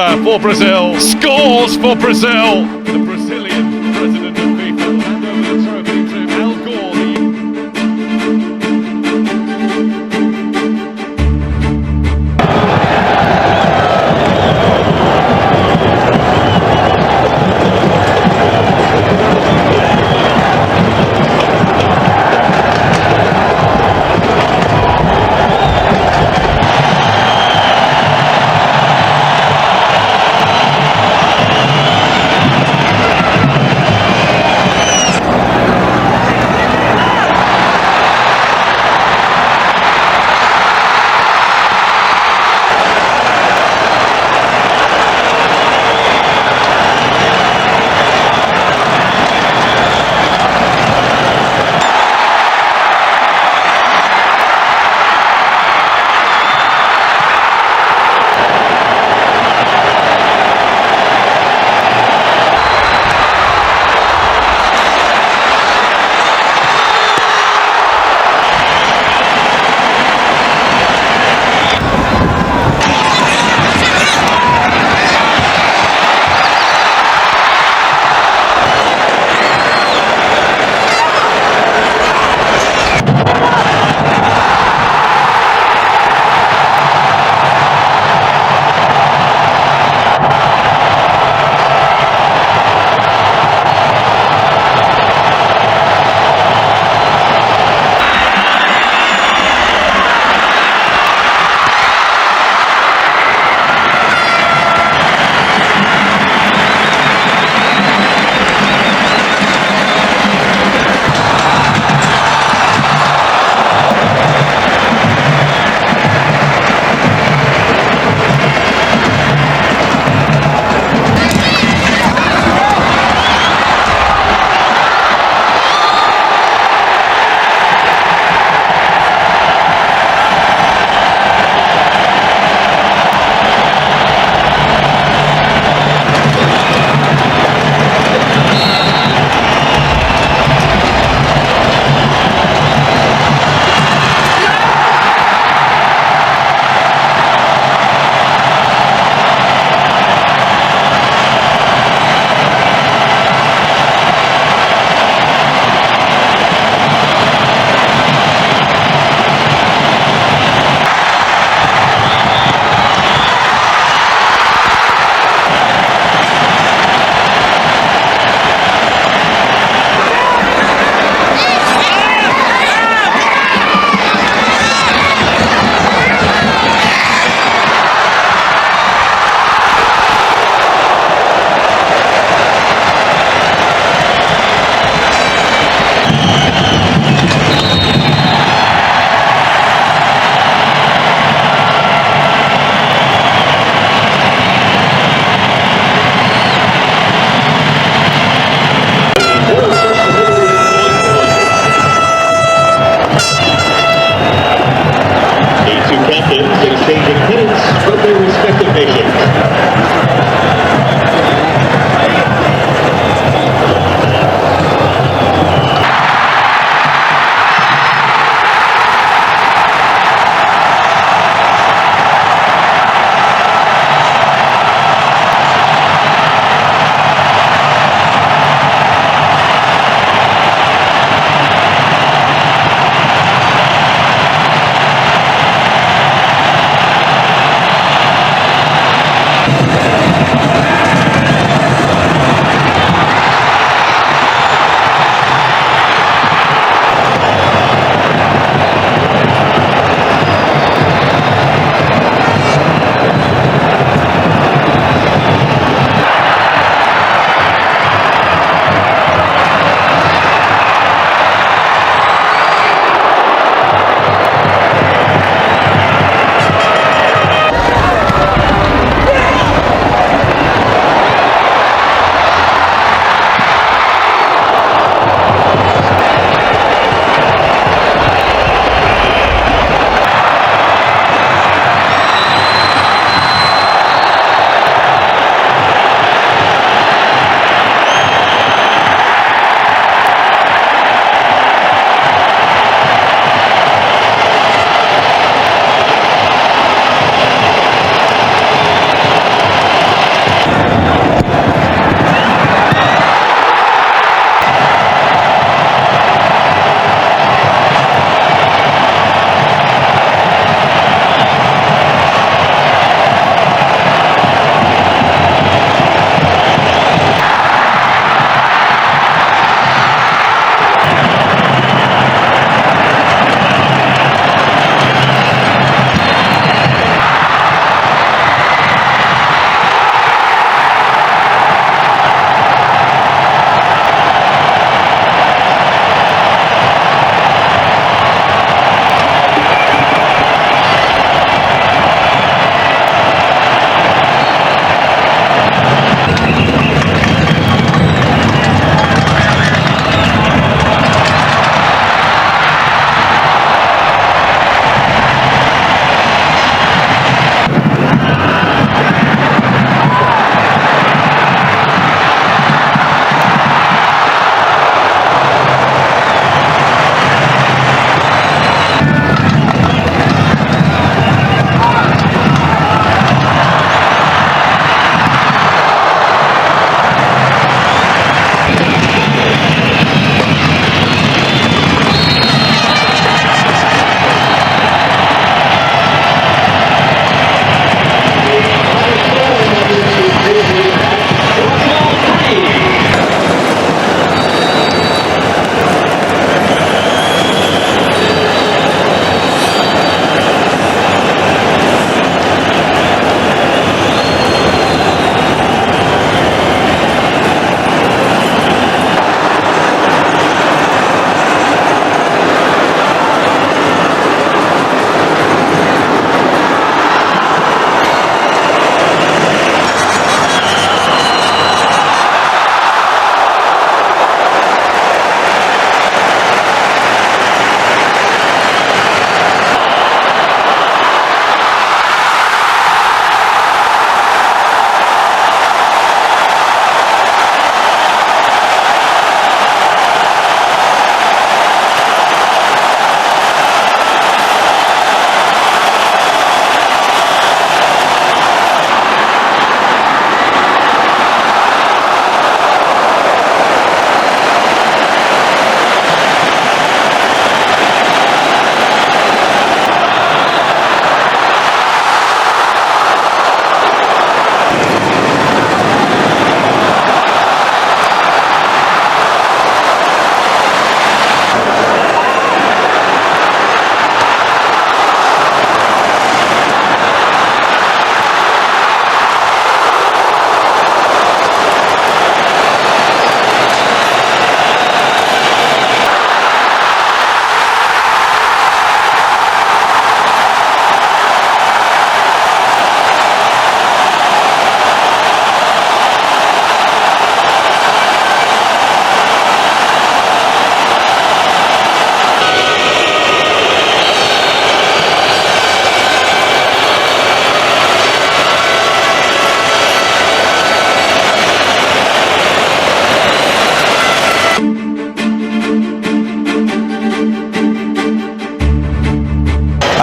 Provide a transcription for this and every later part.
For Brazil, scores for Brazil. The Brazilian president of FIFA will hand over the trophy to Al Gore.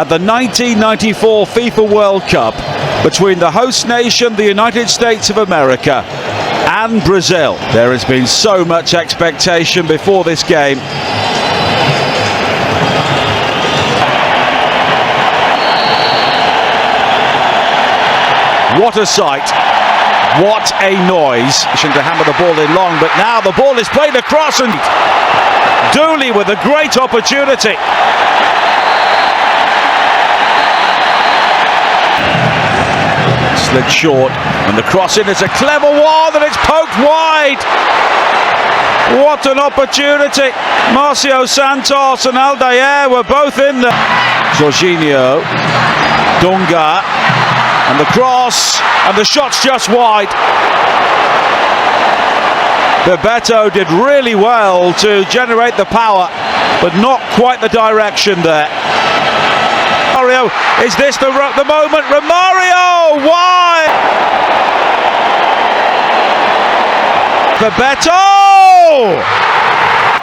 the 1994 FIFA World Cup between the host nation, the United States of America, and Brazil. There has been so much expectation before this game. What a sight. What a noise. Shouldn't have hammered the ball in long, but now the ball is played across and Dooley with a great opportunity. Slid short, and the cross in is a clever one, and it's poked wide. What an opportunity. Marcio Santos and Aldair were both in there. Jorginho, Dunga, and the cross, and the shot's just wide. Bebeto did really well to generate the power, but not quite the direction there. Romario, is this the moment? Romario, why? Bebeto!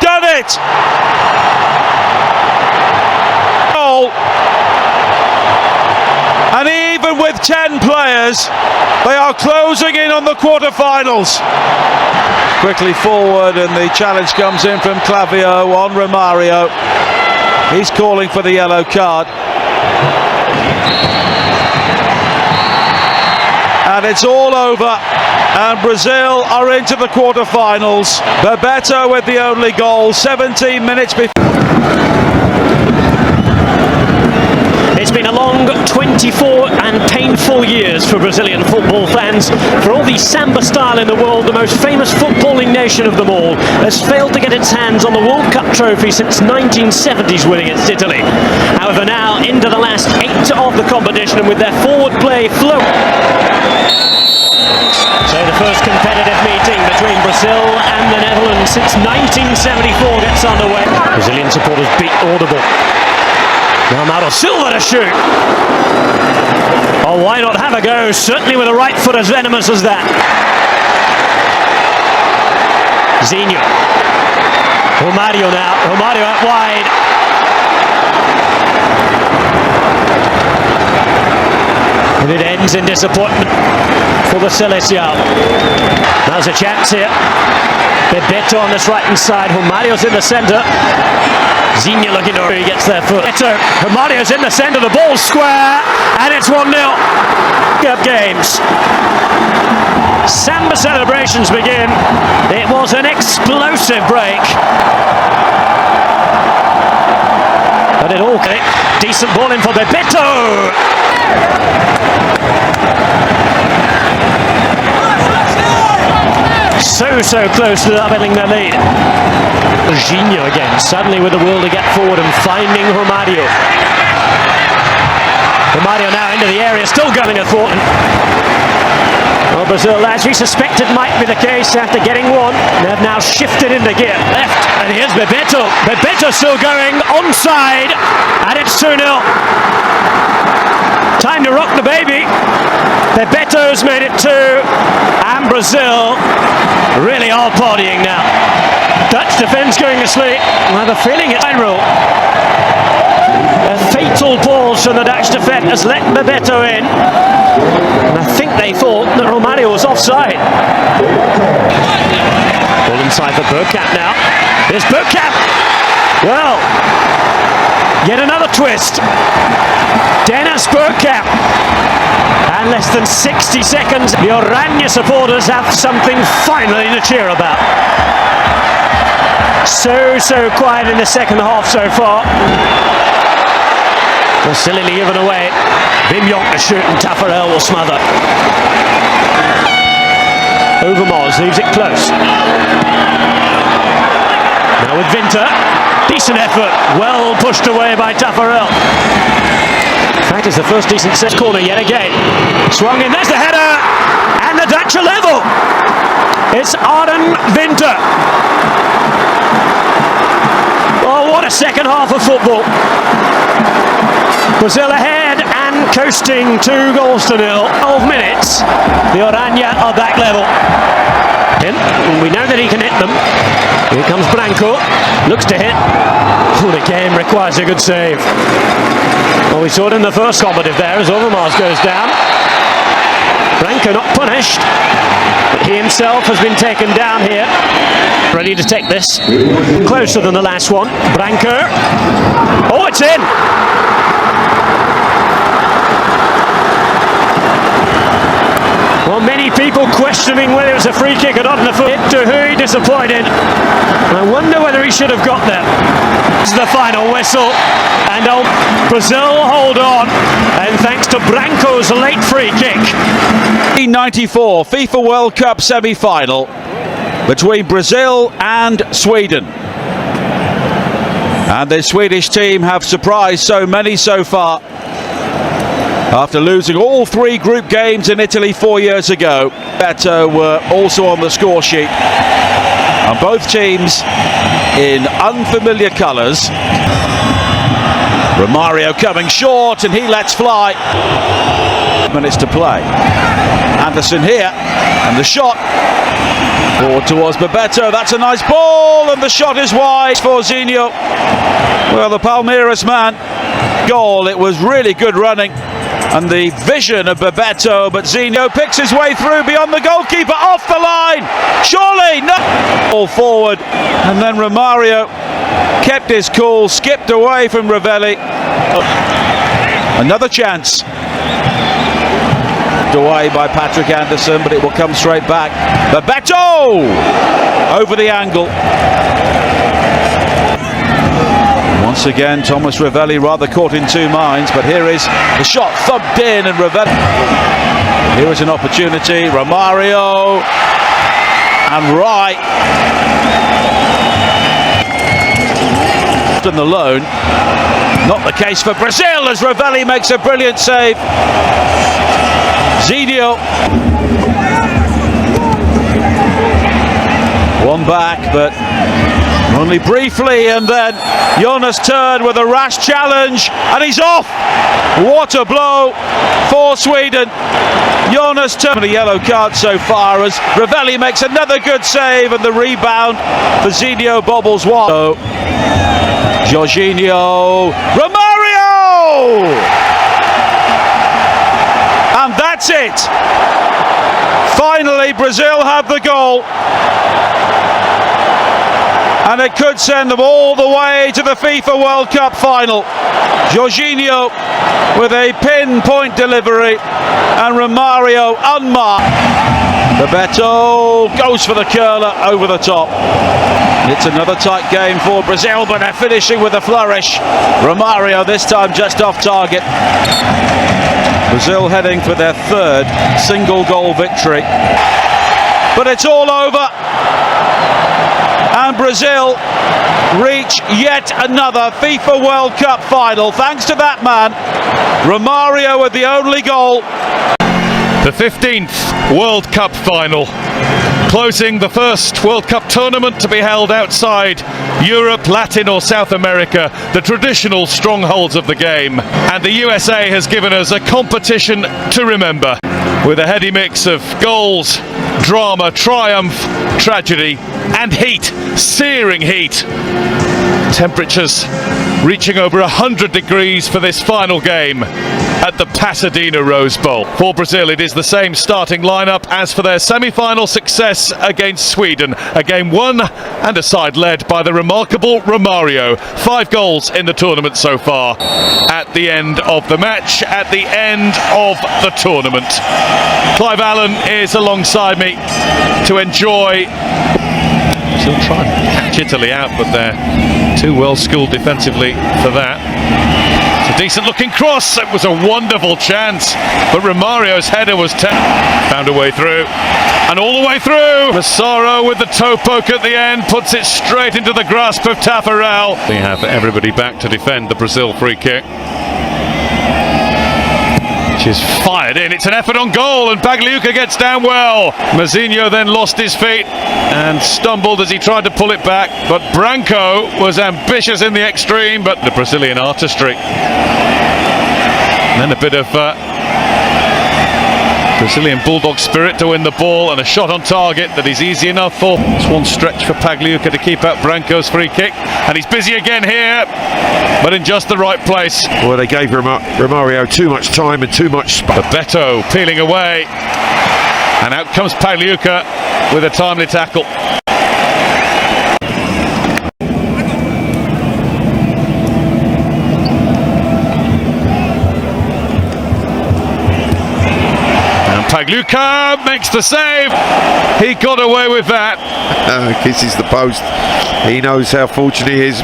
Done it! Goal. And even with 10 players, they are closing in on the quarterfinals. Quickly forward, and the challenge comes in from Clavio on Romario. He's calling for the yellow card. And it's all over, and Brazil are into the quarterfinals. Bebeto with the only goal, 17 minutes before. It's been a long 24 and painful years for Brazilian football fans. For all the samba style in the world, the most famous footballing nation of them all has failed to get its hands on the World Cup trophy since 1970s winning against Italy. However, now into the last 8 of the competition, and with their forward play flow. So the first competitive meeting between Brazil and the Netherlands since 1974 gets underway. Brazilian supporters beat audible. Now Mauro Silva to shoot. Oh, why not have a go? Certainly with a right foot as venomous as that. Zinho. Romario now. Romario out wide. And it ends in disappointment for the Celestial. Now's a chance here. Bebeto on this right-hand side. Romario's in the centre. Zinho looking over, he gets their foot. Romario's in the centre, the ball's square, and it's 1-0. Cup games. Samba celebrations begin. It was an explosive break. But it all decent ball in for Bebeto. So close to doubling their lead. Jorginho again, suddenly with the will to get forward and finding Romario. Romario now into the area, still going at Thornton. Well, Brazil, as we suspected might be the case after getting one, they've now shifted into gear. Left, and here's Bebeto. Bebeto still going, onside, and it's 2-0. Time to rock the baby. Bebeto's made it 2, and Brazil really are partying now. Dutch defence going to sleep. I have a feeling it's a rule. A fatal pause from the Dutch defence has let Bebeto in. And I think they thought that Romario was offside. Ball inside for Bergkamp now. Here's Bergkamp. Well, yet another twist. Dennis Bergkamp. And less than 60 seconds, the Oranje supporters have something finally to cheer about. So quiet in the second half so far. Well, silly given away. Wim Jonk to shoot, and Taffarel will smother. Overmars leaves it close. Now with Winter. Decent effort. Well pushed away by Taffarel. In fact, it's the first decent set corner yet again. Swung in, there's the header, and the Dutch are level. It's Arden Winter. Oh, what a second half of football. Brazil ahead and coasting 2 goals to 0. 12 minutes, the Oranje are back level. We know that he can hit them. Here comes Branco, looks to hit. Oh, the game requires a good save. Well, we saw it in the first combative there as Overmars goes down. Branco not punished, but he himself has been taken down here. Ready to take this. Closer than the last one. Branco. Oh, it's in! Well, many people questioning whether it was a free kick or not in the foot. To who he disappointed. I wonder whether he should have got there. This is the final whistle, and Brazil hold on, and thanks to Branco's late free kick. 1994 FIFA World Cup semi-final between Brazil and Sweden. And the Swedish team have surprised so many so far. After losing all three group games in Italy 4 years ago, Beto were also on the score sheet. And both teams in unfamiliar colours. Romario coming short, and he lets fly. Minutes to play. Anderson here, and the shot. Forward towards Bebeto, that's a nice ball, and the shot is wide for Zinho. Well, the Palmeiras man, goal, it was really good running. And the vision of Bebeto, but Zinho picks his way through beyond the goalkeeper, off the line. Surely, no. Ball forward, and then Romario kept his cool, skipped away from Ravelli. Another chance. Away by Patrick Anderson, but it will come straight back. Bebeto over the angle. Once again, Thomas Ravelli rather caught in two minds, but here is the shot thumped in, and Ravelli. Here is an opportunity. Romario and Wright. And the loan. Not the case for Brazil as Ravelli makes a brilliant save. Zinho. One back, but only briefly, and then Jonas turned with a rash challenge, and he's off. What a blow for Sweden. Jonas turned a yellow card so far as Ravelli makes another good save, and the rebound for Zinho bobbles one. So, Jorginho, Romario! And that's it. Finally, Brazil have the goal. And it could send them all the way to the FIFA World Cup final. Jorginho with a pinpoint delivery, and Romario unmarked. Bebeto goes for the curler over the top. It's another tight game for Brazil, but they're finishing with a flourish. Romario this time just off target. Brazil heading for their third single goal victory. But it's all over. And Brazil reach yet another FIFA World Cup final. Thanks to that man, Romario with the only goal. The 15th World Cup final, closing the first World Cup tournament to be held outside Europe, Latin or South America, the traditional strongholds of the game. And the USA has given us a competition to remember, with a heady mix of goals, drama, triumph, tragedy and heat, searing heat. Temperatures reaching over 100 degrees for this final game at the Pasadena Rose Bowl. For Brazil, it is the same starting lineup as for their semi-final success against Sweden. A game won and a side led by the remarkable Romario. 5 goals in the tournament so far. At the end of the match, at the end of the tournament. Clive Allen is alongside me to enjoy. Still trying to catch Italy out, but they're too well schooled defensively for that. It's a decent looking cross. It was a wonderful chance, but Romario's header was found a way through, and all the way through. Massaro with the toe poke at the end puts it straight into the grasp of Tafarel. They have everybody back to defend the Brazil free kick, which is fired in. It's an effort on goal, and Pagliuca gets down well. Mazinho then lost his feet and stumbled as he tried to pull it back, but Branco was ambitious in the extreme, but the Brazilian artistry. And then a bit of Brazilian bulldog spirit to win the ball, and a shot on target that is easy enough for. It's one stretch for Pagliuca to keep out Branco's free kick, and he's busy again here, but in just the right place. Well, they gave Romario too much time and too much space. Beto peeling away, and out comes Pagliuca with a timely tackle. Pagliuca makes the save. He got away with that. Kisses the post. He knows how fortunate he is.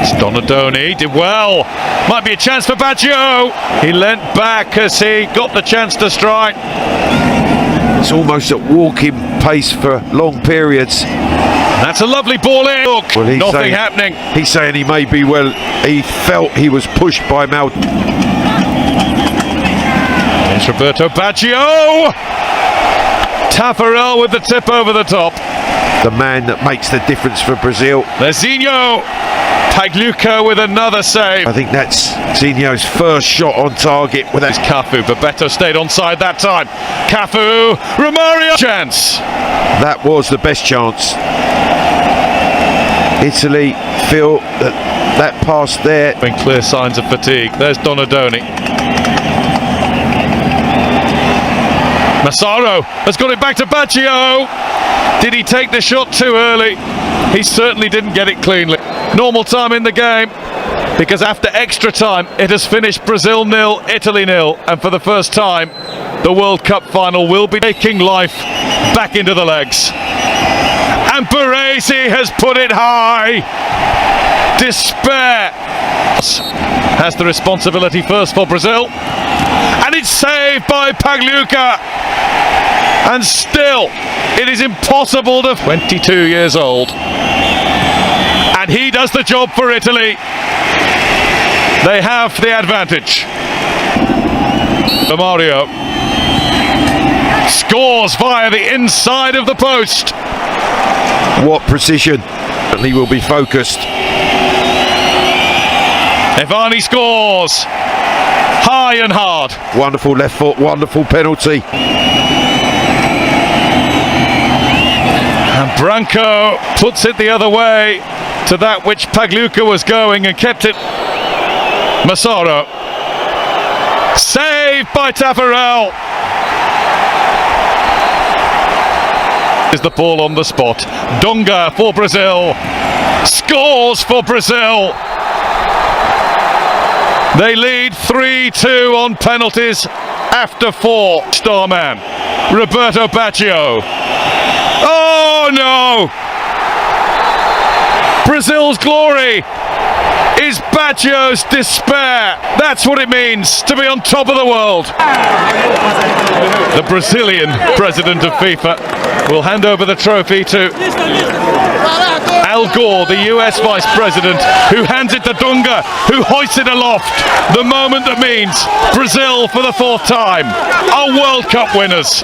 It's Donadoni, did well. Might be a chance for Baggio. He leant back as he got the chance to strike. It's almost at walking pace for long periods. That's a lovely ball in. Look, well, nothing happening. He's saying he may be he felt he was pushed by Mal. It's Roberto Baggio. Taffarel with the tip over the top. The man that makes the difference for Brazil. There's Zinho. Pagliuca with another save. I think that's Zinho's first shot on target. With that, Cafu, but Beto stayed onside that time. Cafu, Romario, chance. That was the best chance. Italy feel that pass there. Been clear signs of fatigue. There's Donadoni. Massaro has got it back to Baggio. Did he take the shot too early? He certainly didn't get it cleanly. Normal time in the game, because after extra time it has finished Brazil 0, Italy 0, and for the first time the World Cup final will be taking life back into the legs. And Baresi has put it high. Despair has the responsibility first for Brazil, and it's saved by Pagliuca. And still, it is impossible to. 22 years old, and he does the job for Italy. They have the advantage. Romario scores via the inside of the post. What precision! He will be focused. Evani scores high and hard. Wonderful left foot, wonderful penalty. And Branco puts it the other way to that which Pagliuca was going and kept it. Massaro. Saved by Taffarel. Is the ball on the spot. Dunga for Brazil. Scores for Brazil. They lead 3-2 on penalties after 4. Starman. Roberto Baggio. Oh no! Brazil's glory is Baggio's despair. That's what it means to be on top of the world. The Brazilian president of FIFA will hand over the trophy to Al Gore, the US vice president, who hands it to Dunga, who hoists it aloft. The moment that means Brazil, for the 4th time, are World Cup winners.